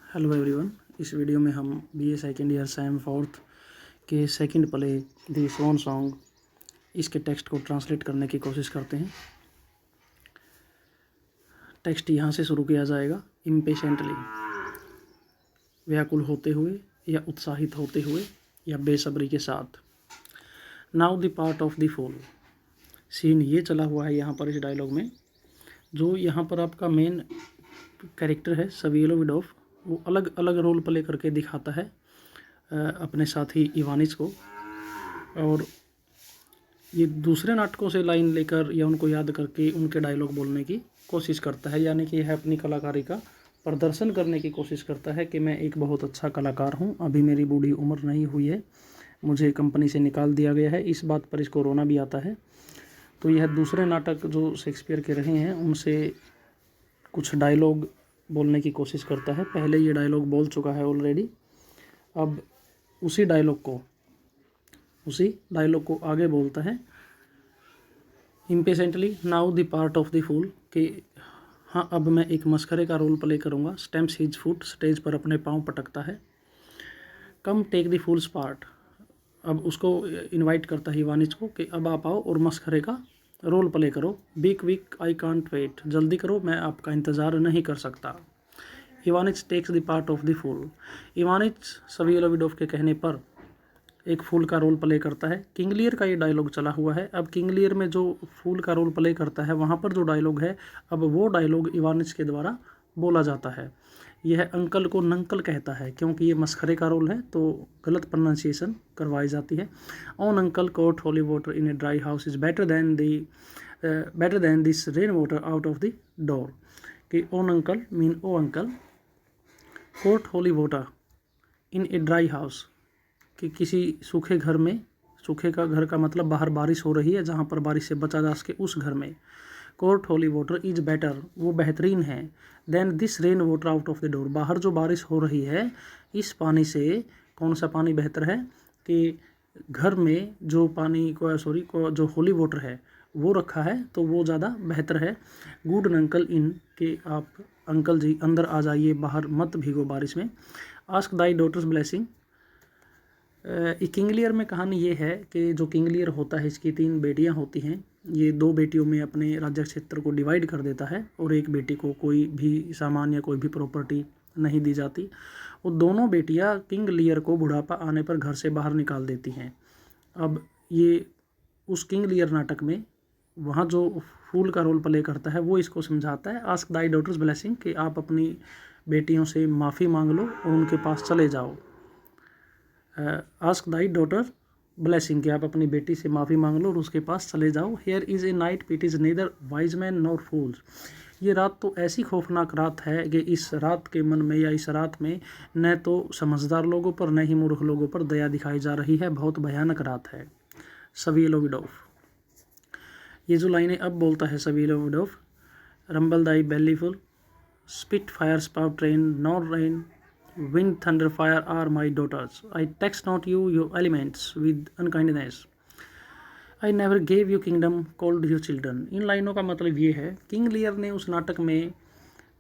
Hello everyone. इस video में हम BA second year sem fourth के second play the swan song इसके टेक्स्ट को ट्रांसलेट करने की कोशिश करते हैं। टेक्स्ट यहाँ से शुरू किया जाएगा। इम्पेशेंटली, व्याकुल होते हुए या उत्साहित होते हुए या बेसब्री के साथ। Now the part of the fool. Scene ये चला हुआ है यहाँ पर इस डायलॉग में। जो यहाँ पर आपका मेन कैरेक्टर है सवियलो विडोफ, वो अलग अलग रोल प्ले करके दिखाता है अपने साथी इवानिस को, और ये दूसरे नाटकों से लाइन लेकर या उनको याद करके उनके डायलॉग बोलने की कोशिश करता है। यानी कि यह अपनी कलाकारी का प्रदर्शन करने की कोशिश करता है कि मैं एक बहुत अच्छा कलाकार हूँ, अभी मेरी बूढ़ी उम्र नहीं हुई है, मुझे कंपनी से निकाल दिया गया है। इस बात पर इसको रोना भी आता है। तो यह दूसरे नाटक जो शेक्सपियर के रहे हैं उनसे कुछ डायलॉग बोलने की कोशिश करता है। पहले ये डायलॉग बोल चुका है ऑलरेडी, अब उसी डायलॉग को आगे बोलता है। Impatiently, now the part of the fool, कि हाँ अब मैं एक मस्खरे का रोल प्ले करूँगा। स्टैम्प्स हिज फुट, स्टेज पर अपने पाँव पटकता है। Come take the fool's part, अब उसको इनवाइट करता है इवानिस को कि अब आप आओ और मस्खरे का रोल प्ले करो। Be quick, I can't wait, जल्दी करो, मैं आपका इंतज़ार नहीं कर सकता। Ivanitch takes the part of the fool, Ivanitch Svetlovidov के कहने पर एक फूल का रोल प्ले करता है। किंग लियर का ये डायलॉग चला हुआ है। अब किंग लियर में जो फूल का रोल प्ले करता है वहाँ पर जो डायलॉग है, अब वो डायलॉग इवानिस के द्वारा बोला जाता है। यह अंकल को नंकल कहता है क्योंकि ये मस्खरे का रोल है तो गलत प्रोनाउंसिएशन करवाई जाती है। O nuncle court holy water in a dry house is better than this rain water out of the door, कि o nuncle mean O uncle, court holy water in a dry house, कि किसी सूखे घर में, सूखे का घर का मतलब बाहर बारिश हो रही है जहाँ पर बारिश से बचा जा सके उस घर में। Court holy water is better, वो बेहतरीन है। Then this rain water out of the door, बाहर जो बारिश हो रही है इस पानी से कौन सा पानी बेहतर है, कि घर में जो पानी को जो होली वाटर है वो रखा है तो वो ज़्यादा बेहतर है। गुड अंकल इन, कि आप अंकल जी अंदर आ जाइए, बाहर मत भीगो बारिश में। आस्क दाई डॉटर्स ब्लेसिंग, किंग लियर में कहानी ये है कि जो किंग लियर होता है इसकी 3 बेटियां होती हैं। ये 2 बेटियों में अपने राज्य क्षेत्र को डिवाइड कर देता है और एक बेटी को कोई भी सामान या कोई भी प्रॉपर्टी नहीं दी जाती। वो दोनों बेटियां किंग लियर को बुढ़ापा आने पर घर से बाहर निकाल देती हैं। अब ये उस किंग लियर नाटक में वहाँ जो फूल का रोल प्ले करता है वो इसको समझाता है। आस्क दाई डॉटर्स ब्लेसिंग, कि आप अपनी बेटियों से माफ़ी मांग लो और उनके पास चले जाओ। आस्क दाई डॉटर ब्लेसिंग, कि आप अपनी बेटी से माफ़ी मांग लो और उसके पास चले जाओ। Here is a night pities neither wise man nor fools, ये रात तो ऐसी खौफनाक रात है कि इस रात के मन में या इस रात में न तो समझदार लोगों पर न ही मूर्ख लोगों पर दया दिखाई जा रही है, बहुत भयानक रात है। सवियलो विडोफ, ये जो लाइनें अब बोलता है Svetlovidov. Rumble thy bellyful, spit fire spout rain nor rain, wind, thunder, fire are my daughters. I tax not you, your elements, with unkindness. I never gave you kingdom, called you children. इन लाइनों का मतलब ये है, King Lear ने उस नाटक में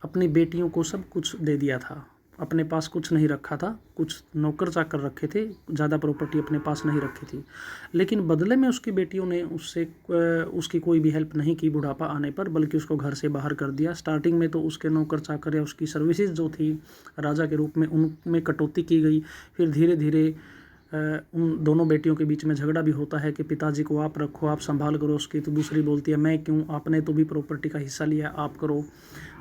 अपनी बेटियों को सब कुछ दे दिया था, अपने पास कुछ नहीं रखा था, कुछ नौकर चाकर रखे थे, ज़्यादा प्रॉपर्टी अपने पास नहीं रखी थी, लेकिन बदले में उसकी बेटियों ने उसकी कोई भी हेल्प नहीं की बुढ़ापा आने पर, बल्कि उसको घर से बाहर कर दिया। स्टार्टिंग में तो उसके नौकर चाकर या उसकी सर्विसेज जो थी राजा के रूप में उनमें कटौती की गई, फिर धीरे धीरे उन दोनों बेटियों के बीच में झगड़ा भी होता है कि पिताजी को आप रखो, आप संभाल करो उसकी, तो दूसरी बोलती है मैं क्यों, आपने तो भी प्रॉपर्टी का हिस्सा लिया, आप करो।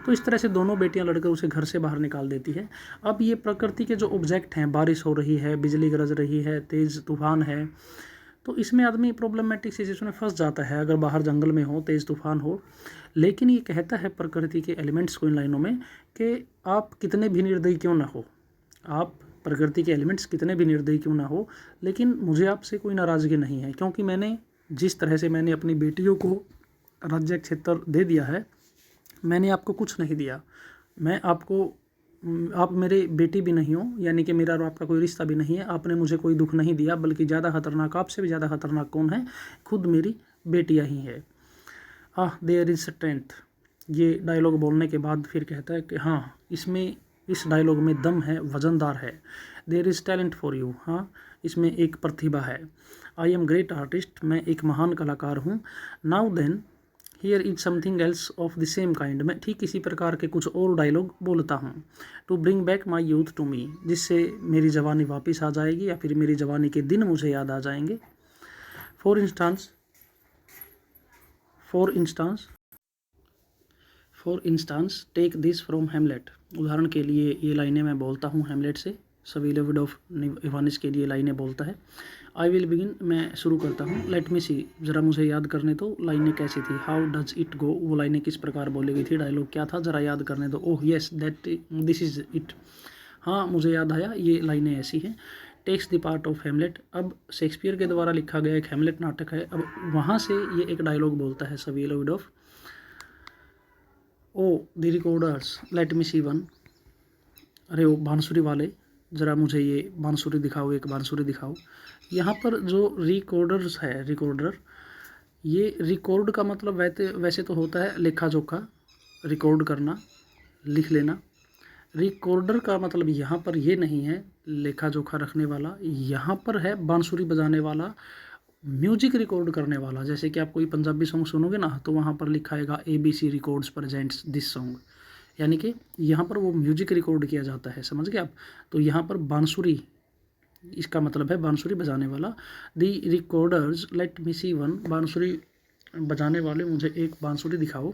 तो इस तरह से दोनों बेटियां लड़कर उसे घर से बाहर निकाल देती है। अब ये प्रकृति के जो ऑब्जेक्ट हैं, बारिश हो रही है, बिजली गरज रही है, तेज़ तूफान है, तो इसमें आदमी प्रॉब्लमेटिक सिचुएशन में फंस जाता है अगर बाहर जंगल में हो, तेज़ तूफान हो। लेकिन ये कहता है प्रकृति के एलिमेंट्स को इन लाइनों में कि आप कितने भी निर्दयी क्यों ना हो, आप प्रकृति के एलिमेंट्स कितने भी निर्दयी क्यों ना हो, लेकिन मुझे आपसे कोई नाराज़गी नहीं है, क्योंकि मैंने जिस तरह से मैंने अपनी बेटियों को राज्य क्षेत्र दे दिया है, मैंने आपको कुछ नहीं दिया। मैं आपको, आप मेरे बेटी भी नहीं हो, यानी कि मेरा और आपका कोई रिश्ता भी नहीं है, आपने मुझे कोई दुख नहीं दिया, बल्कि ज़्यादा खतरनाक, आपसे भी ज़्यादा खतरनाक कौन है, खुद मेरी बेटियाँ ही है। देयर इज़ स्ट्रेंथ, ये डायलॉग बोलने के बाद फिर कहता है कि हाँ इसमें इस डायलॉग में दम है, वजनदार है। There is talent for you, हाँ इसमें एक प्रतिभा है। आई एम ग्रेट आर्टिस्ट, मैं एक महान कलाकार हूँ। Now then here is something else of the same kind, मैं ठीक इसी प्रकार के कुछ और डायलॉग बोलता हूँ। To bring back my youth to me, जिससे मेरी जवानी वापस आ जाएगी या फिर मेरी जवानी के दिन मुझे याद आ जाएंगे। For instance take this from Hamlet, उदाहरण के लिए ये लाइनें मैं बोलता हूँ हेमलेट से। सभी लेविड ऑफ इवानिस के लिए लाइनें बोलता है। आई विल बिगिन, मैं शुरू करता हूँ। लेट मी सी, ज़रा मुझे याद करने दो लाइनें कैसी थी। हाउ डज इट गो, वो लाइनें किस प्रकार बोली गई थी, डायलॉग क्या था, ज़रा याद करने दो। Oh yes that this is it, हाँ मुझे याद आया, ये लाइनें ऐसी हैं। Takes the part of Hamlet, अब शेक्सपियर के द्वारा लिखा गया एक हेमलेट नाटक है। अब वहाँ से ये एक डायलॉग बोलता है Svetlovidov. O the recorders let me see one, अरे वो बांसुरी वाले, ज़रा मुझे ये बांसुरी दिखाओ, एक बांसुरी दिखाओ। यहाँ पर जो रिकॉर्डर्स है, रिकॉर्डर, ये रिकॉर्ड का मतलब वैसे तो होता है लेखा जोखा, रिकॉर्ड करना, लिख लेना। रिकॉर्डर का मतलब यहाँ पर ये नहीं है लेखा जोखा रखने वाला, यहाँ पर है बांसुरी बजाने वाला, म्यूजिक रिकॉर्ड करने वाला। जैसे कि आप कोई पंजाबी सॉन्ग सुनोगे ना तो वहाँ पर लिखा आएगा ABC records presents this song, यानी कि यहाँ पर वो म्यूजिक रिकॉर्ड किया जाता है, समझ गए आप। तो यहाँ पर बांसुरी, इसका मतलब है बांसुरी बजाने वाला। The recorders let me see one, बांसुरी बजाने वाले मुझे एक बांसुरी दिखाओ।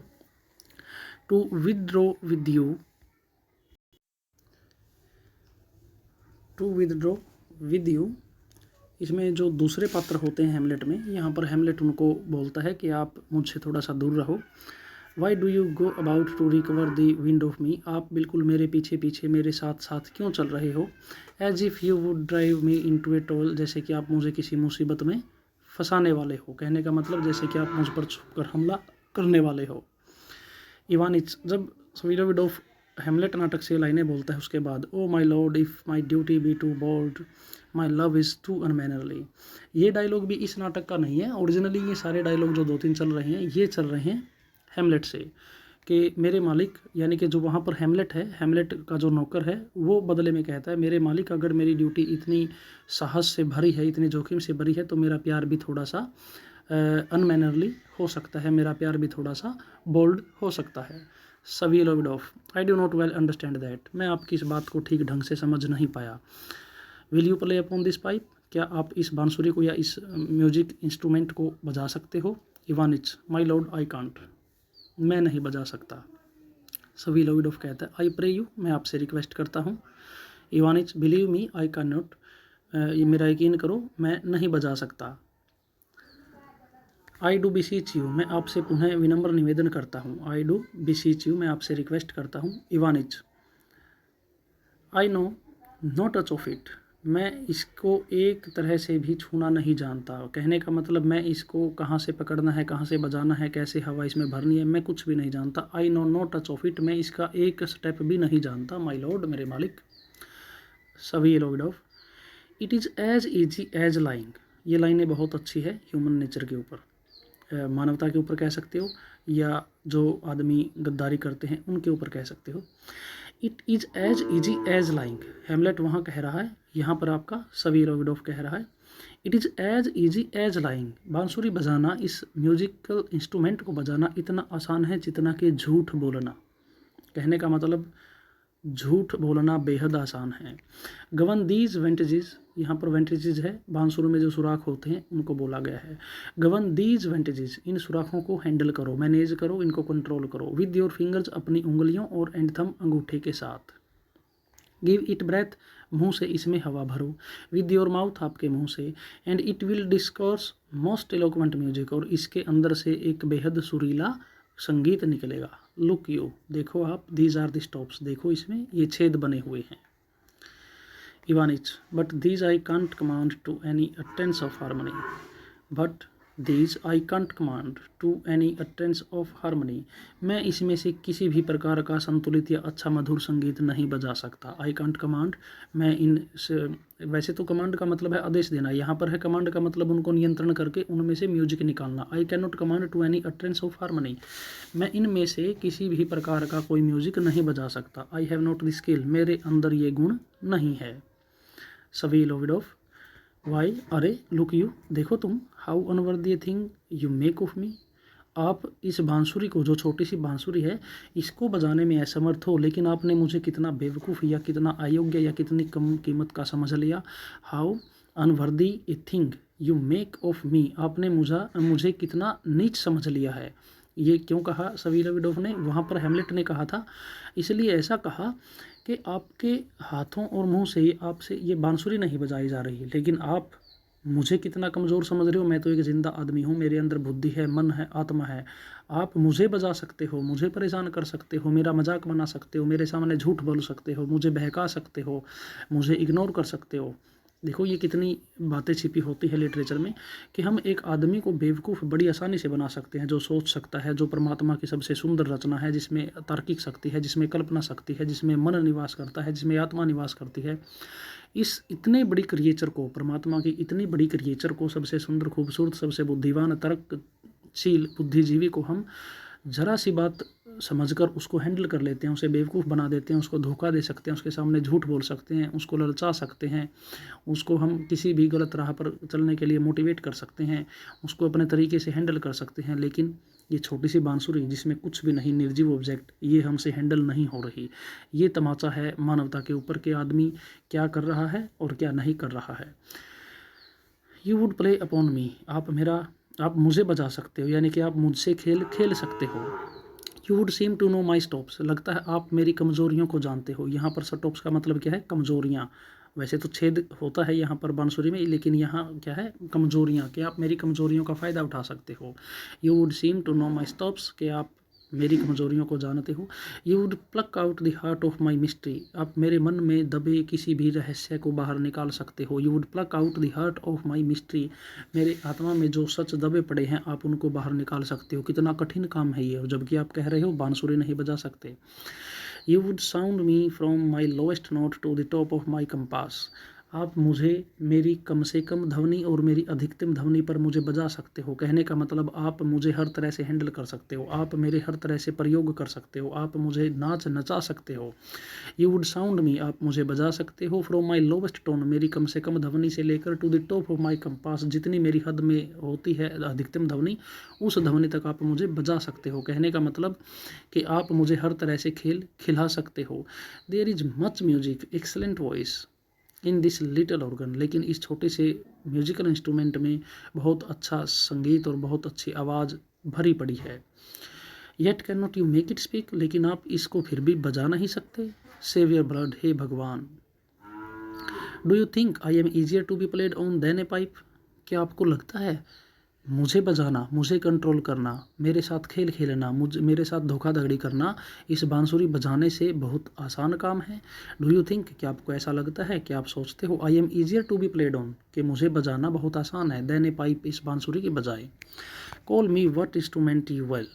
To withdraw with you, to withdraw with you, इसमें जो दूसरे पात्र होते हैं हेमलेट में, यहाँ पर हेमलेट उनको बोलता है कि आप मुझसे थोड़ा सा दूर रहो। Why do you go about to recover the wind of me, आप बिल्कुल मेरे पीछे पीछे मेरे साथ साथ क्यों चल रहे हो। As if you would drive me into a toil, जैसे कि आप मुझे किसी मुसीबत में फंसाने वाले हो। कहने का मतलब जैसे कि आप मुझ पर छुपकर हमला करने वाले हो। इवानिच, जब स्वीलोविड ऑफ हेमलेट नाटक से लाइनें बोलता है उसके बाद, O my lord if my duty be too bold, my love is too unmannerly, ये डायलॉग भी इस नाटक का नहीं है। ओरिजिनली ये सारे डायलॉग जो 2-3 चल रहे हैं ये चल रहे हैं हेमलेट से, कि मेरे मालिक, यानी कि जो वहाँ पर हेमलेट है, हेमलेट का जो नौकर है, वो बदले में कहता है मेरे मालिक अगर मेरी ड्यूटी इतनी साहस से भरी है, इतनी जोखिम से भरी है, तो मेरा प्यार भी थोड़ा सा अनमैनरली हो सकता है, मेरा प्यार भी थोड़ा सा बोल्ड हो सकता है। Svetlovidov, I do not well understand that, मैं आपकी इस बात को ठीक ढंग से समझ नहीं पाया। Will you play upon this pipe, क्या आप इस बांसुरी को या इस म्यूजिक इंस्ट्रूमेंट को बजा सकते हो। Ivanich, my lord I can't, मैं नहीं बजा सकता। सवी लोविड ऑफ कहता है आई प्रे यू, मैं आपसे रिक्वेस्ट करता हूँ। Ivanich, believe me I can not, ये मेरा यकीन करो मैं नहीं बजा सकता। आई डू बिसीच यू, मैं आपसे पुनः विनम्र निवेदन करता हूँ। आई डू बिसीच यू, मैं आपसे रिक्वेस्ट करता हूँ। Ivanich, I know no touch of it, मैं इसको एक तरह से भी छूना नहीं जानता। कहने का मतलब मैं इसको कहाँ से पकड़ना है, कहाँ से बजाना है, कैसे हवा इसमें भरनी है, मैं कुछ भी नहीं जानता। I know no touch of it, मैं इसका एक स्टेप भी नहीं जानता। माई लॉर्ड, मेरे मालिक। सभी lord of, it is as easy as lying, ये लाइनें बहुत अच्छी है ह्यूमन नेचर के ऊपर, मानवता के ऊपर कह सकते हो, या जो आदमी गद्दारी करते हैं उनके ऊपर कह सकते हो। It is as easy as lying, Hamlet वहाँ कह रहा है, यहाँ पर आपका सवी लोविडोफ कह रहा है। It is as easy as lying, बांसुरी बजाना, इस म्यूजिकल इंस्ट्रूमेंट को बजाना इतना आसान है जितना कि झूठ बोलना। कहने का मतलब झूठ बोलना बेहद आसान है। गवन दीज वेंटेजेस, यहाँ पर वेंटेजेस है, बांसुरी में जो सुराख होते हैं उनको बोला गया है। गवन दीज वेंटेजेस, इन सुराखों को हैंडल करो, मैनेज करो, इनको कंट्रोल करो। विद योर फिंगर्स, अपनी उंगलियों, और एंड थंब, अंगूठे के साथ। गिव इट ब्रेथ, मुंह से इसमें हवा भरो। विद योर माउथ, आपके मुंह से। And it will discourse most eloquent music, और इसके अंदर से एक बेहद सुरीला संगीत निकलेगा। लुक यू, देखो आप, दीज आर द स्टॉप्स, देखो इसमें ये छेद बने हुए हैं। Ivanich, but these I can't command to any tense of harmony, but these I can't command to any utterance of harmony. मैं इसमें से किसी भी प्रकार का संतुलित या अच्छा मधुर संगीत नहीं बजा सकता। आई कांट कमांड, मैं इन से, वैसे तो कमांड का मतलब है आदेश देना, यहाँ पर है कमांड का मतलब उनको नियंत्रण करके उनमें से म्यूजिक निकालना। I can not command to any utterance of harmony, मैं इनमें से किसी भी प्रकार का कोई म्यूजिक नहीं बजा सकता। I have not the skill, मेरे अंदर ये गुण नहीं है। सभी लोविड ऑफ वाई, अरे लुक यू, देखो तुम, how unworthy thing you make of me. आप इस बांसुरी को, जो छोटी सी बांसुरी है, इसको बजाने में असमर्थ हो, लेकिन आपने मुझे कितना बेवकूफ़ या कितना अयोग्य या कितनी कम कीमत का समझ लिया। How unworthy a thing you make of me, आपने मुझे कितना नीच समझ लिया है। ये क्यों कहा सवी लविडोफ ने? वहाँ पर हैमलेट ने कहा था, इसलिए ऐसा कहा कि आपके हाथों और मुंह से आपसे ये बांसुरी नहीं बजाई जा रही, लेकिन आप मुझे कितना कमज़ोर समझ रहे हो। मैं तो एक ज़िंदा आदमी हूँ, मेरे अंदर बुद्धि है, मन है, आत्मा है। आप मुझे बजा सकते हो, मुझे परेशान कर सकते हो, मेरा मजाक बना सकते हो, मेरे सामने झूठ बोल सकते हो, मुझे बहका सकते हो, मुझे इग्नोर कर सकते हो। देखो ये कितनी बातें छिपी होती है लिटरेचर में, कि हम एक आदमी को बेवकूफ़ बड़ी आसानी से बना सकते हैं, जो सोच सकता है, जो परमात्मा की सबसे सुंदर रचना है, जिसमें तार्किक शक्ति है, जिसमें कल्पना शक्ति है, जिसमें मन निवास करता है, जिसमें आत्मा निवास करती है। इस इतने बड़ी क्रिएचर को, परमात्मा की इतनी बड़ी क्रिएचर को, सबसे सुंदर, खूबसूरत, सबसे बुद्धिमान, तर्कशील बुद्धिजीवी को हम ज़रा सी बात समझकर उसको हैंडल कर लेते हैं, उसे बेवकूफ़ बना देते हैं, उसको धोखा दे सकते हैं, उसके सामने झूठ बोल सकते हैं, उसको ललचा सकते हैं, उसको हम किसी भी गलत राह पर चलने के लिए मोटिवेट कर सकते हैं, उसको अपने तरीके से हैंडल कर सकते हैं। लेकिन ये छोटी सी बांसुरी जिसमें कुछ भी नहीं, निर्जीव ऑब्जेक्ट, ये हमसे हैंडल नहीं हो रही। ये तमाचा है मानवता के ऊपर कि आदमी क्या कर रहा है और क्या नहीं कर रहा है। यू वुड प्ले अपॉन मी, आप मुझे बजा सकते हो, यानी कि आप मुझसे खेल सकते हो। You would seem to know my stops, लगता है आप मेरी कमज़ोरियों को जानते हो। यहाँ पर स्टॉप्स का मतलब क्या है? कमज़ोरियाँ। वैसे तो छेद होता है यहाँ पर बांसुरी में, लेकिन यहाँ क्या है? कमज़ोरियाँ, कि आप मेरी कमज़ोरियों का फ़ायदा उठा सकते हो। You would seem to know my stops, कि आप मेरी कमज़ोरियों को जानते हो। You would pluck out the heart of my mystery, आप मेरे मन में दबे किसी भी रहस्य को बाहर निकाल सकते हो। You would pluck out the heart of my mystery, मेरे आत्मा में जो सच दबे पड़े हैं आप उनको बाहर निकाल सकते हो। कितना कठिन काम है ये, जबकि आप कह रहे हो बांसुरी नहीं बजा सकते। You would sound me from my lowest note to the top of my compass, आप मुझे मेरी कम से कम ध्वनि और मेरी अधिकतम ध्वनि पर मुझे बजा सकते हो। कहने का मतलब आप मुझे हर तरह से हैंडल कर सकते हो, आप मेरे हर तरह से प्रयोग कर सकते हो, आप मुझे नाच नचा सकते हो। यू वुड साउंड मी, आप मुझे बजा सकते हो, फ्रॉम माई लोवेस्ट टोन, मेरी कम से कम ध्वनि से लेकर to the top of my compass, जितनी मेरी हद में होती है अधिकतम ध्वनि, उस ध्वनि तक आप मुझे बजा सकते हो। कहने का मतलब कि आप मुझे हर तरह से खिला सकते हो। There is much music, excellent voice in this little organ, लेकिन इस छोटे से म्यूजिकल इंस्ट्रूमेंट में बहुत अच्छा संगीत और बहुत अच्छी आवाज़ भरी पड़ी है। Yet can not you make it speak, लेकिन आप इसको फिर भी बजा नहीं सकते। सेव योर ब्लड, हे भगवान। Do you think I am easier to be played on than a pipe, क्या आपको लगता है मुझे बजाना, मुझे कंट्रोल करना, मेरे साथ खेल खेलना, मेरे साथ धोखाधड़ी करना इस बांसुरी बजाने से बहुत आसान काम है? डू यू थिंक, क्या आपको ऐसा लगता है, कि आप सोचते हो I am easier to be played on, कि मुझे बजाना बहुत आसान है, देन ए पाइप, इस बांसुरी के बजाय। Call me what instrument you well,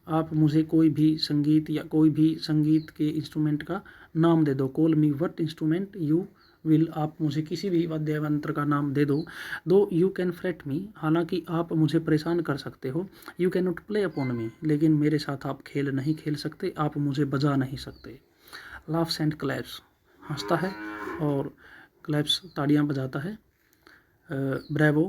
आप मुझे कोई भी संगीत या कोई भी संगीत के इंस्ट्रूमेंट का नाम दे दो। Call me what instrument you will, आप मुझे किसी भी वाद्य यंत्र का नाम दे दो। दो यू कैन फ्रेट मी, हालांकि आप मुझे परेशान कर सकते हो। You can not play upon मी, लेकिन मेरे साथ आप खेल नहीं खेल सकते, आप मुझे बजा नहीं सकते। लाफ्स एंड क्लैप्स, हंसता है और क्लैप्स ताड़ियाँ बजाता है। ब्रेवो,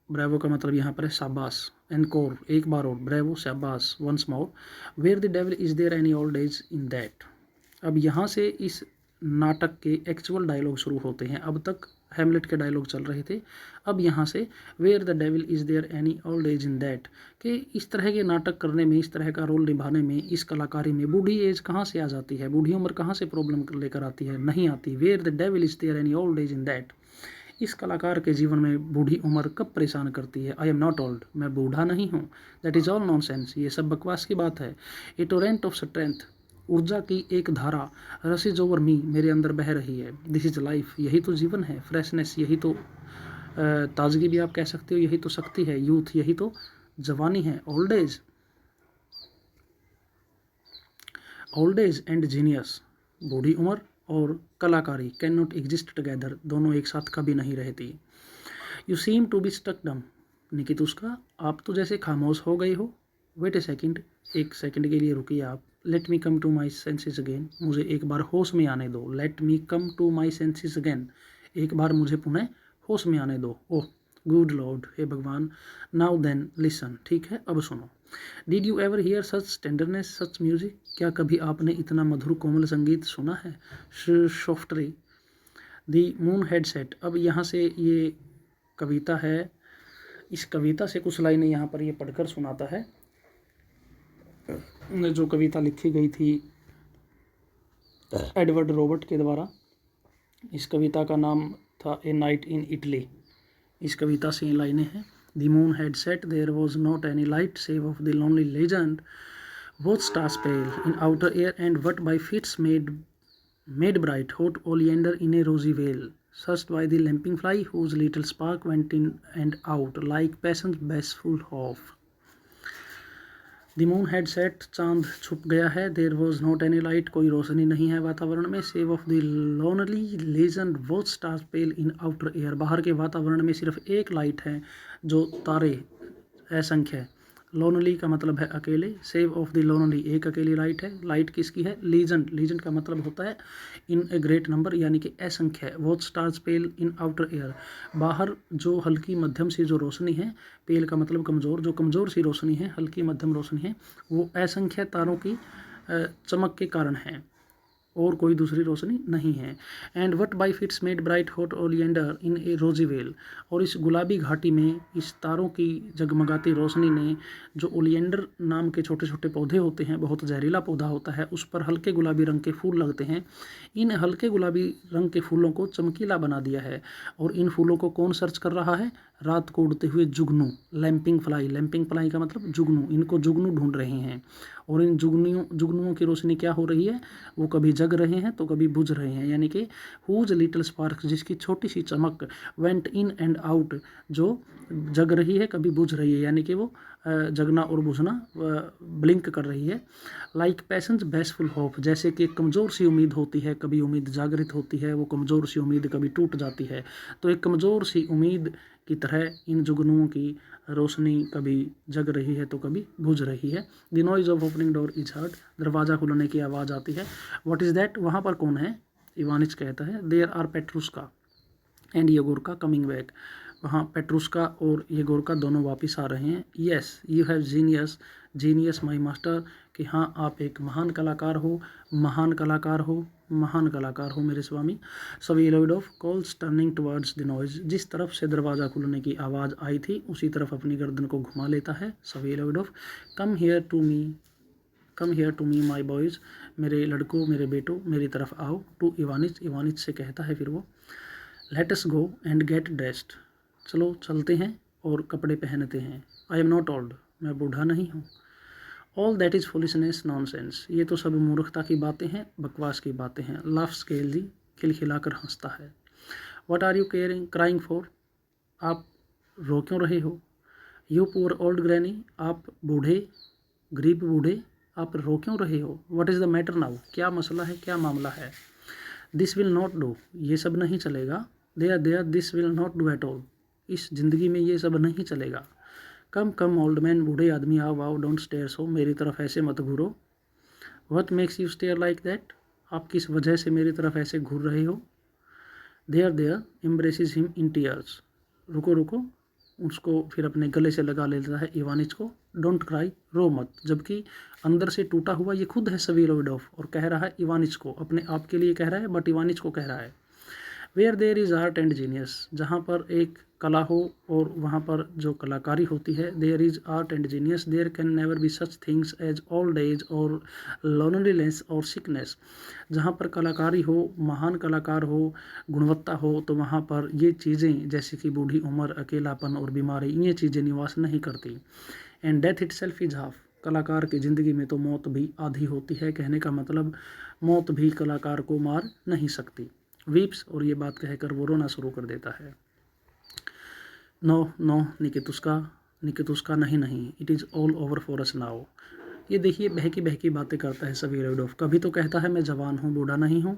ब्रेवो का मतलब यहाँ पर है शाबाश। एनकोर, एक बार और, ब्रेवो शाबाश, once more. Where the devil is there any old age in that, अब यहाँ से इस नाटक के एक्चुअल डायलॉग शुरू होते हैं। अब तक हैमलेट के डायलॉग चल रहे थे, अब यहाँ से where the devil is there any old age in that, कि इस तरह के नाटक करने में, इस तरह का रोल निभाने में, इस कलाकारी में बूढ़ी एज कहाँ से आ जाती है, बूढ़ी उम्र कहाँ से प्रॉब्लम लेकर आती है? नहीं आती। Where the devil is there any old age in that, इस कलाकार के जीवन में बूढ़ी उम्र कब परेशान करती है? आई एम नॉट ओल्ड, मैं बूढ़ा नहीं हूँ। दैट इज़ ऑल नॉनसेंस, ये सब बकवास की बात है। ए टोरेंट ऑफ स्ट्रेंथ, ऊर्जा की एक धारा, रसीज ओवर मी, मेरे अंदर बह रही है। दिस इज लाइफ, यही तो जीवन है। फ्रेशनेस, यही तो ताजगी भी आप कह सकते हो, यही तो शक्ति है, यूथ यही तो जवानी है। ओल्ड एज एंड जीनियस, बूढ़ी उम्र और कलाकारी, कैन नॉट एग्जिस्ट टुगेदर, दोनों एक साथ कभी नहीं रहती। You seem to be stuck dumb, निकित उसका, आप तो जैसे खामोश हो गए हो। वेट ए सेकेंड, एक सेकंड के लिए रुकिए आप। Let me come to my senses again, मुझे एक बार होश में आने दो। Let me come to my senses again, एक बार मुझे पुनः होश में आने दो। ओह गुड लॉर्ड, हे भगवान। नाउ देन लिसन, ठीक है अब सुनो। Did you ever here such tenderness such music, क्या कभी आपने इतना मधुर कोमल संगीत सुना है। Softly the moon head set, अब यहाँ से ये कविता है, इस कविता से कुछ लाइनें यहाँ पर ये पढ़कर सुनाता है। जो कविता लिखी गई थी एडवर्ड रॉबर्ट के द्वारा, इस कविता का नाम था ए नाइट इन इटली। इस कविता से ये लाइनें हैं। The moon had set, there was not any light save of the lonely legend, both stars pale in outer air and what by fits made bright hot oleander in a rosy veil, searched by the lamping fly whose little spark went in and out like passion's bashful hope. The moon had set, चांद छुप गया है। There was not any light, कोई रोशनी नहीं है वातावरण में। Save of the lonely legend, both stars pale in outer air, बाहर के वातावरण में सिर्फ एक लाइट है, जो तारे असंख्य है। लोनली का मतलब है अकेले, सेव ऑफ द लोनली एक अकेली लाइट है। लाइट किसकी है, लीजेंड, लीजेंड का मतलब होता है इन ए ग्रेट नंबर, यानी कि असंख्य है। Watch stars pale in outer air, बाहर जो हल्की मध्यम सी जो रोशनी है, पेल का मतलब कमज़ोर, जो कमज़ोर सी रोशनी है, हल्की मध्यम रोशनी है, वो असंख्य तारों की चमक के कारण है, और कोई दूसरी रोशनी नहीं है। And what by fits made bright hot oleander in a rosy well, और इस गुलाबी घाटी में इस तारों की जगमगाती रोशनी ने जो ओलियंडर नाम के छोटे छोटे पौधे होते हैं, बहुत जहरीला पौधा होता है, उस पर हल्के गुलाबी रंग के फूल लगते हैं। इन हल्के गुलाबी रंग के फूलों को चमकीला बना दिया है। और इन फूलों को कौन सर्च कर रहा है, रात को उड़ते हुए जुगनू, लैंपिंग फ्लाई, लैंपिंग फ्लाई का मतलब जुगनू, इनको जुगनू ढूंढ रहे हैं। और इन जुगनुओं की रोशनी क्या हो रही है, वो कभी जग रहे हैं तो कभी बुझ रहे हैं, यानी कि हुज लिटिल स्पार्क, जिसकी छोटी सी चमक, वेंट इन एंड आउट, जो जग रही है कभी बुझ रही है, यानी कि वो जगना और बुझना ब्लिंक कर रही है। लाइक पैशंस बेसफुल होप, जैसे कि कमज़ोर सी उम्मीद होती है, कभी उम्मीद जागृत होती है, वो कमज़ोर सी उम्मीद कभी टूट जाती है। तो एक कमज़ोर सी उम्मीद की तरह इन जुगनुओं की रोशनी कभी जग रही है तो कभी बुझ रही है। The noise of opening door is heard, दरवाज़ा खुलने की आवाज़ आती है। व्हाट इज़ दैट, वहाँ पर कौन है, इवानिच कहता है। There are Petrushka and Egorka coming back, वहाँ पेट्रुस्का और येगोर्का दोनों वापस आ रहे हैं। Yes you have genius, genius my master, कि हाँ आप एक महान कलाकार हो, महान कलाकार हो, महान कलाकार हो मेरे स्वामी। Svetlovidov calls turning towards the noise, जिस तरफ से दरवाज़ा खुलने की आवाज़ आई थी उसी तरफ अपनी गर्दन को घुमा लेता है। Svetlovidov come here to me, come here to me my boys, मेरे लड़कों मेरे बेटों मेरी तरफ आओ। टू इवानिच, इवानिच से कहता है फिर वो। Let us go and get dressed, चलो चलते हैं और कपड़े पहनते हैं। आई एम नॉट ओल्ड, मैं बूढ़ा नहीं हूँ। All that is foolishness nonsense, ये तो सब मूर्खता की बातें हैं, बकवास की बातें हैं। लाफ्स केली, खिलखिलाकर हंसता है। What are you crying for, आप रो क्यों रहे हो। यू पुअर ओल्ड ग्रैनी, आप बूढ़े गरीब बूढ़े, आप रो क्यों रहे हो। What is the matter now, क्या मसला है, क्या मामला है। दिस विल नॉट डू, ये सब नहीं चलेगा। There this will not do at all, इस ज़िंदगी में ये सब नहीं चलेगा। कम कम ओल्ड मैन, बूढ़े आदमी आओ आओ, डोंट स्टेयर सो, मेरी तरफ ऐसे मत घूरो। What makes you stare like that, आप किस वजह से मेरी तरफ ऐसे घूर रहे हो। There embraces him in tears, रुको रुको, उसको फिर अपने गले से लगा लेता है इवानिच को। डोंट क्राई, रो मत, जबकि अंदर से टूटा हुआ ये खुद है सवेलोइडोफ, और कह रहा है इवानिच को, अपने आप के लिए कह रहा है बट इवानिच को कह रहा है। Where there is art and genius, जहाँ पर एक कला हो और वहाँ पर जो कलाकारी होती है, there is art and genius, there can never be such things as old age और लोनलीनेस और सिकनेस, जहाँ पर कलाकारी हो, महान कलाकार हो, गुणवत्ता हो, तो वहाँ पर ये चीज़ें जैसे कि बूढ़ी उम्र, अकेलापन और बीमारी, ये चीज़ें निवास नहीं करती। And death it self is half, कलाकार की ज़िंदगी में तो मौत भी आधी होती है, कहने का मतलब मौत भी कलाकार को मार नहीं सकती। वीप्स, और ये बात कहकर वो रोना शुरू कर देता है। नो नो निकितुस्का नहीं नहीं, it is all over for us now. ये देखिए बहकी बहकी बातें करता है सभी रेडोफ। कभी तो कहता है मैं जवान हूँ, बूढ़ा नहीं हूँ,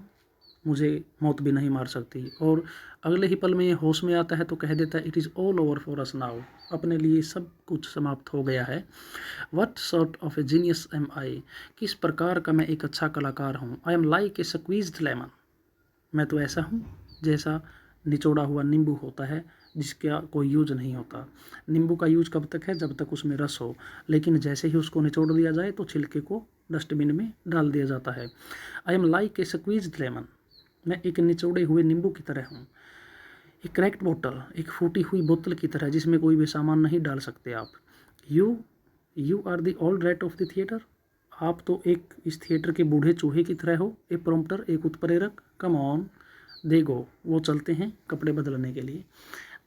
मुझे मौत भी नहीं मार सकती, और अगले ही पल में ये होश में आता है तो कह देता है it is all over for us now, अपने लिए सब कुछ समाप्त हो गया है। What sort of a genius am I, किस प्रकार का मैं एक अच्छा कलाकार हूँ। I am like a squeezed lemon, मैं तो ऐसा हूँ जैसा निचोड़ा हुआ नींबू होता है जिसका कोई यूज नहीं होता। नींबू का यूज कब तक है, जब तक उसमें रस हो, लेकिन जैसे ही उसको निचोड़ दिया जाए तो छिलके को डस्टबिन में डाल दिया जाता है। आई am like a squeezed lemon, मैं एक निचोड़े हुए नींबू की तरह हूँ। एक क्रैक्ड बोतल, एक फूटी हुई बोतल की तरह जिसमें कोई भी सामान नहीं डाल सकते आप। You are the old rat of the theatre, आप तो एक इस थिएटर के बूढ़े चूहे की तरह हो। ए प्रॉम्प्टर, एक उत्प्रेरक, कम ऑन दे गो, वो चलते हैं कपड़े बदलने के लिए।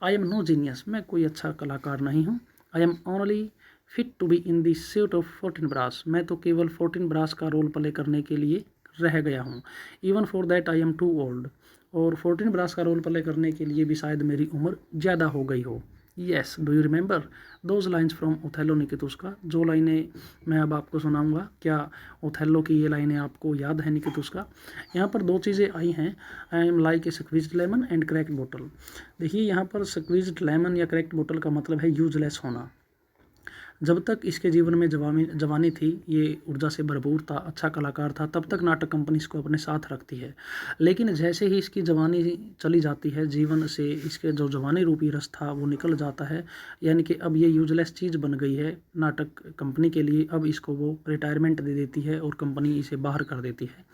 आई एम नो जीनियस, मैं कोई अच्छा कलाकार नहीं हूँ। I am only fit to be in the suit of 14 brass, मैं तो केवल 14 ब्रास का रोल प्ले करने के लिए रह गया हूँ। Even for that I am too old, और 14 ब्रास का रोल प्ले करने के लिए भी शायद मेरी उम्र ज़्यादा हो गई हो। Yes, do you remember those lines from Othello Nikitushka, जो लाइनें मैं अब आपको सुनाऊंगा, क्या ओथेलो की ये लाइनें आपको याद है निकितुस्का। यहाँ पर दो चीज़ें आई हैं, आई am like a squeezed lemon and cracked बोतल। देखिए यहाँ पर स्क्वीज्ड लेमन या क्रैक्ड बोतल का मतलब है यूजलेस होना। जब तक इसके जीवन में जवानी थी, ये ऊर्जा से भरपूर था, अच्छा कलाकार था, तब तक नाटक कंपनी इसको अपने साथ रखती है। लेकिन जैसे ही इसकी जवानी चली जाती है, जीवन से इसके जो जवानी रूपी रस था वो निकल जाता है, यानी कि अब ये यूजलेस चीज़ बन गई है नाटक कंपनी के लिए। अब इसको वो रिटायरमेंट दे देती है और कंपनी इसे बाहर कर देती है।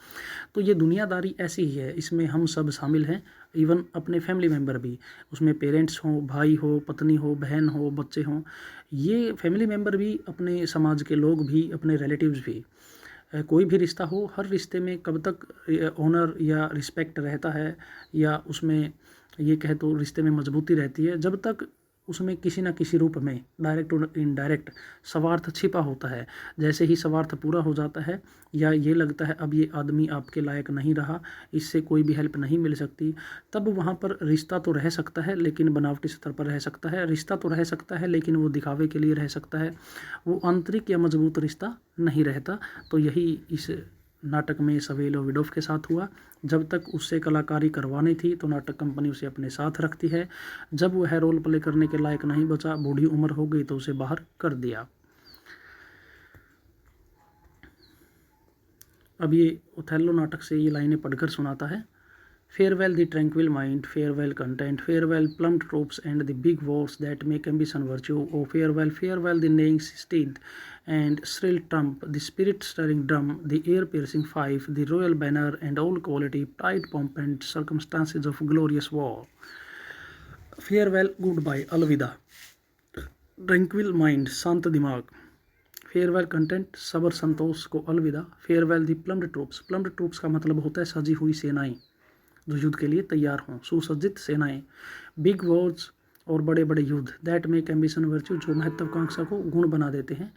तो ये दुनियादारी ऐसी ही है, इसमें हम सब शामिल हैं, इवन अपने फैमिली मेम्बर भी, उसमें पेरेंट्स हों, भाई हो, पत्नी हो, बहन हो, बच्चे हों, ये फैमिली मेम्बर भी, अपने समाज के लोग भी, अपने रिलेटिव्स भी। कोई भी रिश्ता हो, हर रिश्ते में कब तक ऑनर या रिस्पेक्ट रहता है, या उसमें ये कहे तो रिश्ते में मजबूती रहती है, जब तक उसमें किसी न किसी रूप में डायरेक्ट और इनडायरेक्ट स्वार्थ छिपा होता है। जैसे ही स्वार्थ पूरा हो जाता है, या ये लगता है अब ये आदमी आपके लायक नहीं रहा, इससे कोई भी हेल्प नहीं मिल सकती, तब वहाँ पर रिश्ता तो रह सकता है लेकिन बनावटी स्तर पर रह सकता है। रिश्ता तो रह सकता है लेकिन वो दिखावे के लिए रह सकता है, वो आंतरिक या मजबूत रिश्ता नहीं रहता। तो यही इस नाटक में सवेलो विडोफ के साथ हुआ। जब तक उससे कलाकारी करवानी थी तो नाटक कंपनी उसे अपने साथ रखती है, जब वह रोल प्ले करने के लायक नहीं बचा, बूढ़ी उम्र हो गई, तो उसे बाहर कर दिया। अब ये ओथेलो नाटक से ये लाइनें पढ़कर सुनाता है। Farewell the tranquil mind, farewell content, farewell plumped troops and the big wars that make ambition virtue. Oh farewell, farewell the neighing steed and shrill trump, the spirit-stirring drum, the ear-piercing fife, the royal banner and all quality, pride, pomp and circumstances of glorious war. Farewell, goodbye, अलविदा। Tranquil mind, शांत दिमाग। Farewell content, सबर संतोष को अलविदा। Farewell दी plumped troops, plumped troops का मतलब होता है सजी हुई सेनाएं जो युद्ध के लिए तैयार हों, सुसज्जित सेनाएं। बिग वॉर्स, और बड़े बड़े युद्ध। दैट मेक एम्बिशन वर्च्यू, जो महत्वाकांक्षा को गुण बना देते हैं।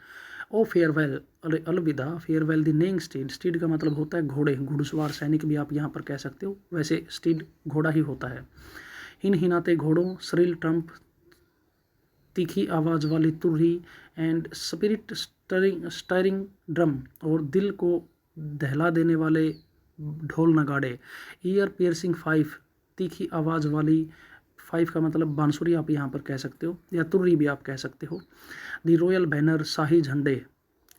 ओ फेयरवेल, अलविदा। फेयरवेल द नेइंग स्टीड, स्टीड का मतलब होता है घोड़े, घुड़सवार सैनिक भी आप यहाँ पर कह सकते हो, वैसे स्टीड घोड़ा ही होता है। हिन हिनाते घोड़ों, श्रिल ट्रम्प, तीखी आवाज़ वाली तुरही, एंड स्पिरिट स्टरिंग ड्रम, और दिल को दहला देने वाले ढोल नगाड़े। ईयर पियर्सिंग फाइफ, तीखी आवाज़ वाली, फाइफ का मतलब बांसुरी आप यहाँ पर कह सकते हो, या तुर्री भी आप कह सकते हो। द रॉयल बैनर, शाही झंडे,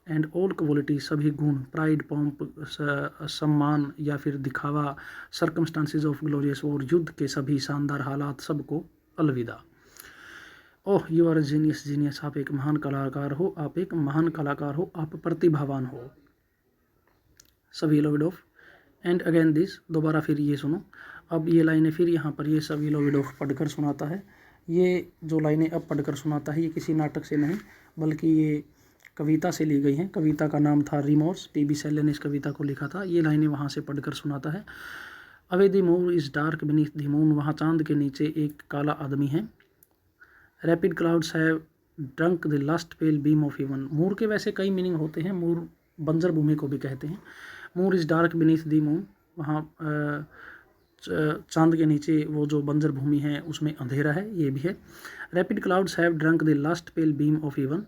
एंड ऑल क्वालिटी, सभी गुण, प्राइड, पॉम्प, सम्मान या फिर दिखावा, सर्कमस्टांसेस ऑफ ग्लोरियस, और युद्ध के सभी शानदार हालात, सबको अलविदा। Oh you are genius, genius, आप एक महान कलाकार हो, आप एक महान कलाकार हो, आप प्रतिभावान हो। सभी लोविडोफ। एंड अगेन दिस, दोबारा फिर ये सुनो। अब ये लाइनें फिर यहाँ पर ये सभी लोविडोफ पढ़कर सुनाता है। ये जो लाइनें अब पढ़कर सुनाता है ये किसी नाटक से नहीं बल्कि ये कविता से ली गई हैं। कविता का नाम था रिमोर्स, पीबी शैले ने इस कविता को लिखा था। ये लाइनें वहाँ से पढ़कर सुनाता है। Away the moor is dark beneath the moon, वहाँ चांद के नीचे एक काला आदमी है। Rapid clouds have drunk the last pale beam of even, moor के वैसे कई मीनिंग होते हैं, मूर बंजर भूमि को भी कहते हैं। Moor is dark beneath the moon, वहाँ चांद के नीचे वो जो बंजर भूमि है उसमें अंधेरा है, ये भी है। Rapid clouds have drunk the last pale beam of even,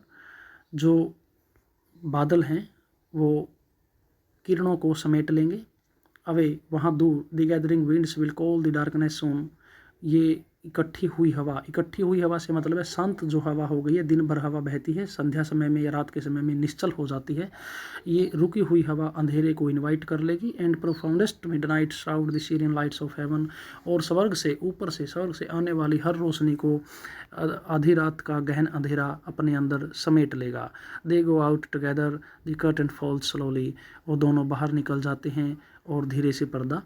जो बादल हैं वो किरणों को समेट लेंगे। अवे वहाँ दूर, the gathering winds will call the darkness soon, ये इकट्ठी हुई हवा से मतलब है शांत जो हवा हो गई है, दिन भर हवा बहती है, संध्या समय में या रात के समय में निश्चल हो जाती है, ये रुकी हुई हवा अंधेरे को इनवाइट कर लेगी। And profoundest midnight shroud the serene lights of heaven, और स्वर्ग से ऊपर से स्वर्ग से आने वाली हर रोशनी को आधी रात का गहन अंधेरा अपने अंदर समेट लेगा। They go out together the curtain falls slowly, वो दोनों बाहर निकल जाते हैं और धीरे से पर्दा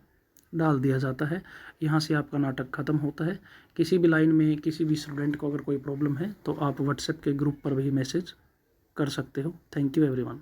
डाल दिया जाता है। यहाँ से आपका नाटक ख़त्म होता है। किसी भी लाइन में किसी भी स्टूडेंट को अगर कोई प्रॉब्लम है तो आप व्हाट्सएप के ग्रुप पर भी मैसेज कर सकते हो। Thank you everyone.